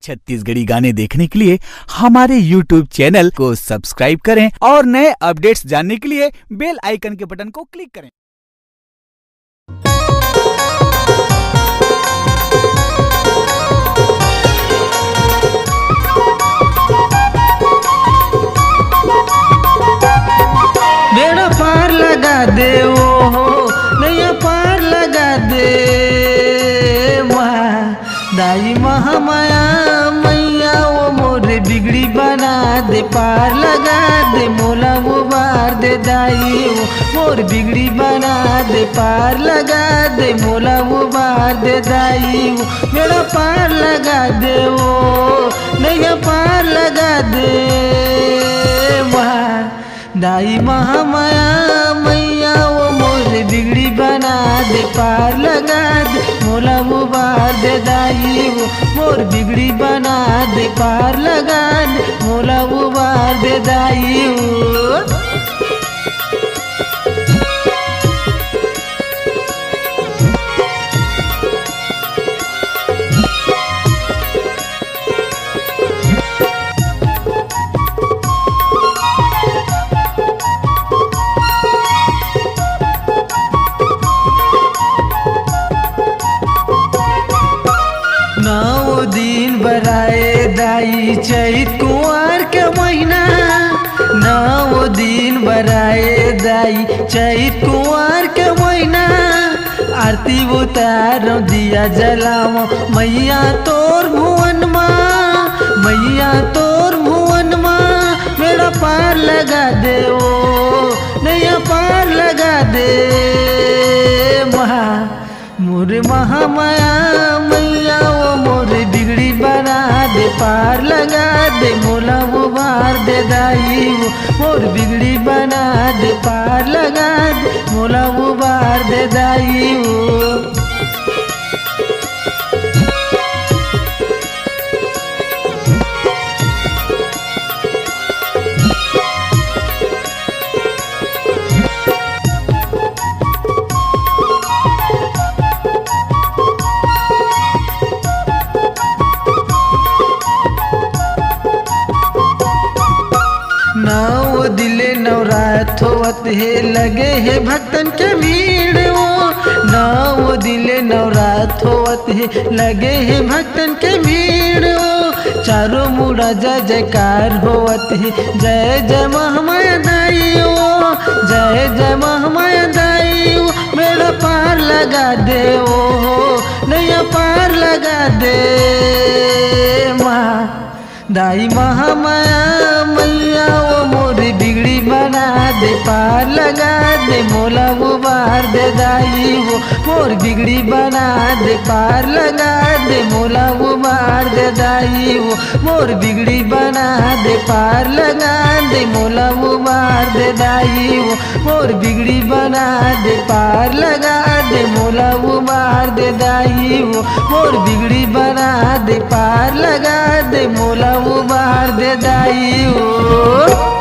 छत्तीसगढ़ी गाने देखने के लिए हमारे YouTube चैनल को सब्सक्राइब करें और नए अपडेट्स जानने के लिए बेल आइकन के बटन को क्लिक करें। बेड़ा पार लगा दे ओ नैया पार लगा दे दाई महामाया मैया वो मोरे बिगड़ी बना दे पार लगा दे मोला वो बार दे दाई वो मोर बिगड़ी बना दे पार लगा दे मोला वो बार दे दाई वो मेरा पार लगा दे वो नैया पार लगा दे दाई महामाया मैया वो मोरे बिगड़ी बना दे पार लगा दे मोला वो बार दे दाई वो मोर बिगड़ी बना दे पार लगा दे मोला वो बार दे दाई वो। नौ दिन बराए दाई चैत कुंवर के महीना नौ दिन बराए दाई चैत कुंवर के महीना आरती उतारो दिया जलाओ मैया तोर भुवन माँ मैया तोर भुवन माँ मेरा पार लगा दे ओ नैया पार लगा दे मोरे महामाया मैया वो मोरे बिगड़ी बना दे पार लगा दे मोला वो बार दे दाई वो मोर बिगड़ी बना दे पार लगा दे मोला वो बार दे दाई वो। नौ दिले नवरात होवत है लगे है भक्तन के भीड़ वो नौ दिले नवरात होवत है लगे है भक्तन के भीड़ वो चारों मुड़ा जय जयकार होवत है जय जय महामाया दाई वो जय जय महामाया दाई वो मेरा पार लगा दे ओ नैया पार लगा दे दाई महामाया मैया वो मोरी बिगड़ी बना दे पार लगा दे मोला वो बार दे दाई वो मोर बिगड़ी बना दे पार लगा दे मोला वो बार दे दाई वो मोर बिगड़ी बना दे पार लगा दे मोला वो बार दे दाई वो मोर बिगड़ी बना दे पार लगा दे मोला वो बार दे दाई वो मोर बिगड़ी बना दे पार लगा दे मोला वो बार दे दाई वो।